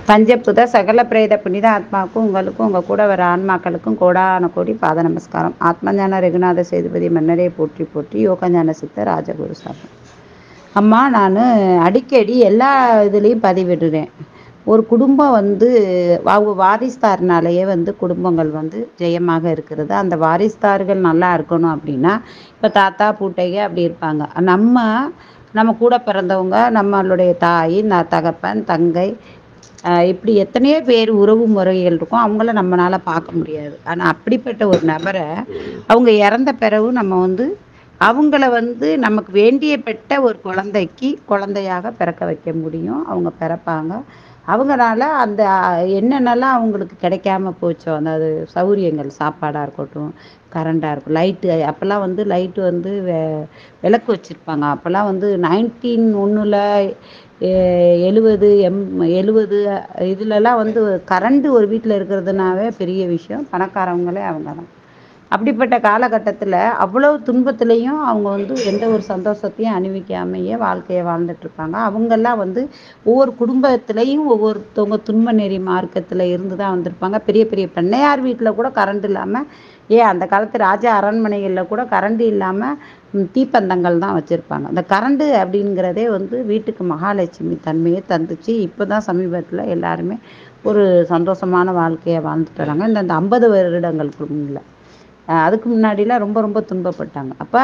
பஞ்சபுத சகல பிரேத புனித ஆத்மாவுக்கும் உங்களுக்கும் உங்கள் கூட வர ஆன்மாக்களுக்கும் கோடான கோடி பாத நமஸ்காரம். ஆத்மஞான ரகுநாத சேதுபதி மன்னரே போற்றி போற்றி. யோகஞான சித்த ராஜகுரு சாமி. அம்மா, நான் அடிக்கடி எல்லா இதுலேயும் பதிவிடுறேன். ஒரு குடும்பம் அவங்க வாரிஸ்தார்னாலேயே குடும்பங்கள் ஜெயமாக இருக்கிறது. அந்த வாரிஸ்தார்கள் நல்லா இருக்கணும் அப்படின்னா, இப்போ தாத்தா பூட்டைக அப்படி இருப்பாங்க. நம்ம கூட பிறந்தவங்க, நம்மளுடைய தாய், தகப்பன், தங்கை, இப்படி எத்தனையோ பேர் உறவு முறைகள் இருக்கும். அவங்கள நம்மளால் பார்க்க முடியாது. ஆனால் அப்படிப்பட்ட ஒரு நபரை அவங்க இறந்த பிறகு நம்ம அவங்கள நமக்கு வேண்டியப்பட்ட ஒரு குழந்தைக்கு குழந்தையாக பிறக்க வைக்க முடியும். அவங்க பிறப்பாங்க. அவங்களால அந்த என்னென்னலாம் அவங்களுக்கு கிடைக்காம போச்சோ, அதாவது சௌகரியங்கள், சாப்பாடாக இருக்கட்டும், கரண்டாக இருக்கும், லைட்டு. அப்போல்லாம் லைட்டு விளக்கு வச்சுருப்பாங்க. அப்போல்லாம் 1901 70 70 இதுலலாம் கரண்டு ஒரு வீட்டில் இருக்கிறதுனாவே பெரிய விஷயம். பணக்காரவங்களே அவங்க தான். அப்படிப்பட்ட காலகட்டத்தில் அவ்வளவு துன்பத்திலையும் அவங்க எந்த ஒரு சந்தோஷத்தையும் அனுபவிக்காமையே வாழ்க்கையை வாழ்ந்துட்டுருப்பாங்க. அவங்கெல்லாம் ஒவ்வொரு குடும்பத்துலேயும் ஒவ்வொருத்தவங்க துன்ப நெறி மார்க்கத்தில் இருந்து தான் வந்திருப்பாங்க. பெரிய பெரிய பண்ணையார் வீட்டில் கூட கரண்ட் இல்லாமல், அந்த காலத்து ராஜா அரண்மனைகளில் கூட கரண்ட் இல்லாமல் தீப்பந்தங்கள் தான் வச்சுருப்பாங்க. அந்த கரண்டு அப்படிங்கிறதே வீட்டுக்கு மகாலட்சுமி தன்மையை தந்துச்சு. இப்போ தான் சமீபத்தில் எல்லாருமே ஒரு சந்தோஷமான வாழ்க்கையை வாழ்ந்துட்டு வராங்க. இந்த 50 வருடங்களுக்கு முன்னில். அதுக்கு முன்னாடிலாம் ரொம்ப ரொம்ப துன்பப்பட்டாங்க. அப்போ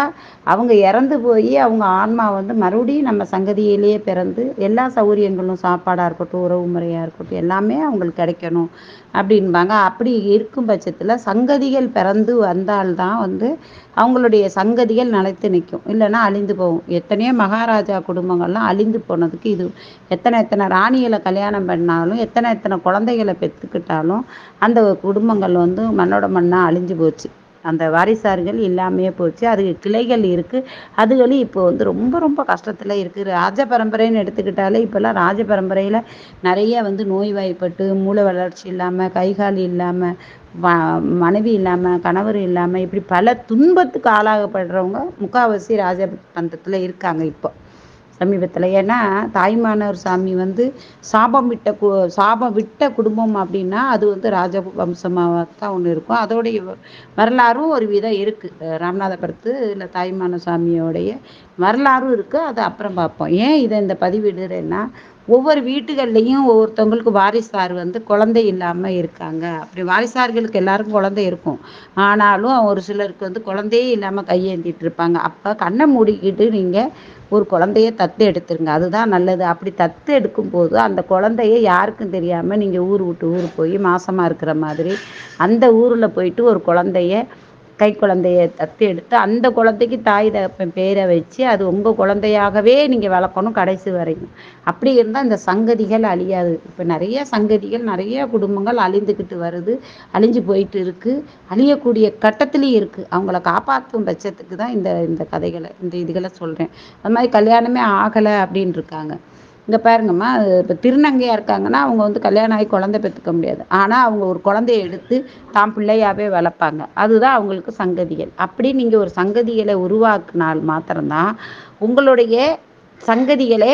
அவங்க இறந்து போய் அவங்க ஆன்மா மறுபடியும் நம்ம சங்கதியிலேயே பிறந்து எல்லா சௌகரியங்களும், சாப்பாடாக இருக்கட்டும், உறவு முறையாக இருக்கட்டும், எல்லாமே அவங்களுக்கு கிடைக்கணும் அப்படின்பாங்க. அப்படி இருக்கும் பட்சத்தில் சங்கதிகள் பிறந்து வந்தால்தான் அவங்களுடைய சங்கதிகள் நிலைத்து நிற்கும். இல்லைன்னா அழிந்து போகும். எத்தனையோ மகாராஜா குடும்பங்கள்லாம் அழிந்து போனதுக்கு இது. எத்தனை ராணிகளை கல்யாணம் பண்ணாலும், எத்தனை குழந்தைகளை பெற்றுக்கிட்டாலும் அந்த குடும்பங்கள் மண்ணோட மண்ணாக அழிஞ்சு போச்சு. அந்த வாரிசார்கள் இல்லாமையே போச்சு. அதுக்கு கிளைகள் இருக்குது. அதுகளும் இப்போ ரொம்ப ரொம்ப கஷ்டத்தில் இருக்குது. ராஜ பரம்பரைன்னு எடுத்துக்கிட்டாலே இப்போல்லாம் ராஜ பரம்பரையில் நிறைய நோய்வாய்ப்பட்டு, மூளை வளர்ச்சி இல்லாமல், கைகால் இல்லாமல், மனைவி இல்லாமல், கணவர் இல்லாமல், இப்படி பல துன்பத்துக்கு ஆளாகப்படுறவங்க முக்கால்வாசி ராஜ பந்தத்தில் இருக்காங்க இப்போ சமீபத்தில். ஏன்னா தாய்மானவர் சாமி சாபம் விட்ட குடும்பம் அப்படின்னா அது ராஜவம்சமாக தான் ஒன்று இருக்கும். அதோடைய வரலாறும் ஒரு விதம் இருக்குது. ராமநாதபுரத்து இல்லை தாய்மான சாமியோடைய வரலாறும் இருக்குது. அது அப்புறம் பார்ப்போம். ஏன் இந்த பதிவிடுறேன்னா, ஒவ்வொரு வீட்டுகள்லையும் ஒவ்வொருத்தவங்களுக்கு வாரிசார் குழந்தை இல்லாமல் இருக்காங்க. அப்படி வாரிசார்களுக்கு எல்லாருக்கும் குழந்தை இருக்கும். ஆனாலும் ஒரு சிலருக்கு குழந்தையே இல்லாமல் கையேந்திட்டு இருப்பாங்க. அப்போ கண்ணை மூடிக்கிட்டு நீங்கள் ஒரு குழந்தைய தத்து எடுத்துருங்க. அதுதான் நல்லது. அப்படி தத்து எடுக்கும்போது அந்த குழந்தைய யாருக்கும் தெரியாமல் நீங்கள் ஊர் விட்டு ஊர் போய் மாசமாக இருக்கிற மாதிரி அந்த ஊரில் போயிட்டு ஒரு குழந்தைய, கை குழந்தைய தத்து எடுத்து அந்த குழந்தைக்கு தாய் தகப்பன் பேரை வச்சு அது உங்கள் குழந்தையாகவே நீங்கள் வளர்க்கணும் கடைசி வரைக்கும். அப்படி இருந்தால் இந்த சங்கதிகள் அழியாது. இப்போ நிறைய சங்கதிகள், நிறைய குடும்பங்கள் அழிந்துக்கிட்டு வருது, அழிஞ்சு போயிட்டு இருக்குது, அழியக்கூடிய கட்டத்துலேயும் இருக்குது. அவங்கள காப்பாற்றும் பட்சத்துக்கு தான் இந்த கதைகளை, இதுகளை சொல்கிறேன். அது மாதிரி கல்யாணமே ஆகலை அப்படின்னு இருக்காங்க. இங்கே பாருங்கம்மா, இப்போ திருநங்கையாக இருக்காங்கன்னா அவங்க கல்யாணம் ஆகி குழந்தை பெற்றுக்க முடியாது. ஆனால் அவங்க ஒரு குழந்தைய எடுத்து தான் பிள்ளையாவே வளர்ப்பாங்க. அதுதான் அவங்களுக்கு சங்கதிகள். அப்படி நீங்கள் ஒரு சங்கதிகளை உருவாக்குனால் மாத்திரம்தான் உங்களுடைய சங்கதிகளே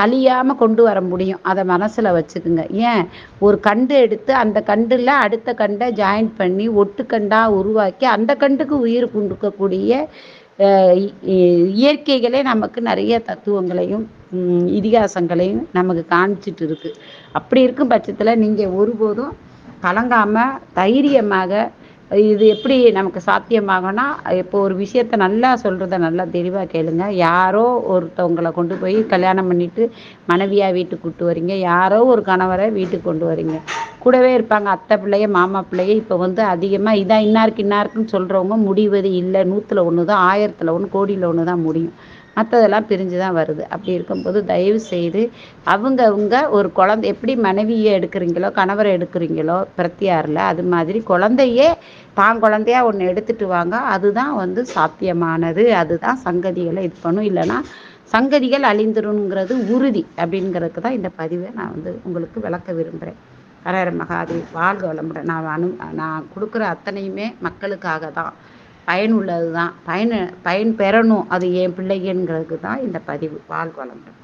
அழியாமல் கொண்டு வர முடியும். அதை மனசில் வச்சுக்குங்க. ஏன், ஒரு கண்டு எடுத்து அந்த கண்டில் அடுத்த கண்டை ஜாயின் பண்ணி ஒட்டுக்கண்டாக உருவாக்கி அந்த கண்டுக்கு உயிர் கொடுக்கக்கூடிய இயற்கைகளே நமக்கு நிறைய தத்துவங்களையும் இதிகாசங்களையும் நமக்கு காமிச்சிட்டு இருக்குது. அப்படி இருக்கும் பட்சத்தில் நீங்கள் ஒருபோதும் கலங்காமல் தைரியமாக, இது எப்படி நமக்கு சாத்தியமாகனா, இப்போ ஒரு விஷயத்த நல்லா சொல்கிறத நல்லா தெளிவாக கேளுங்க. யாரோ ஒருத்தவங்களை கொண்டு போய் கல்யாணம் பண்ணிவிட்டு மனைவியாக வீட்டுக்கு கூப்பிட்டு வரீங்க. யாரோ ஒரு கணவரை வீட்டுக்கு கொண்டு வரீங்க. கூடவே இருப்பாங்க அத்தை பிள்ளைய, மாமா பிள்ளைய. இப்போ அதிகமாக இதான் இன்னாருக்குன்னு சொல்கிறவங்க முடிவது இல்லை. 100ல் 1 தான், 1000ல் 1, கோடியில் 1 தான் முடியும். மற்றதெல்லாம் பிரிஞ்சு தான் வருது. அப்படி இருக்கும்போது தயவு செய்து அவங்க ஒரு குழந்தை எப்படி மனைவியை எடுக்கிறீங்களோ, கணவரை எடுக்கிறீங்களோ பிரத்தியாரில், அது மாதிரி குழந்தையே தான் குழந்தையா ஒன்று எடுத்துகிட்டு வாங்க. அதுதான் சாத்தியமானது. அதுதான் சங்கதிகளை இது பண்ணும். இல்லைன்னா சங்கதிகள் அழிந்துருங்கிறது உறுதி. அப்படிங்கிறதுக்கு தான் இந்த பதிவை நான் உங்களுக்கு விளக்க விரும்புகிறேன். ஹரஹர மகாதேவ். வாழ்க வளமுடன். நான் கொடுக்குற அத்தனையுமே மக்களுக்காக தான், பயனுள்ளது தான். பயன் பெறணும், அது என் பிள்ளைங்கிறதுக்கு தான் இந்த பதிவு. வாழ்க வளமுடன்.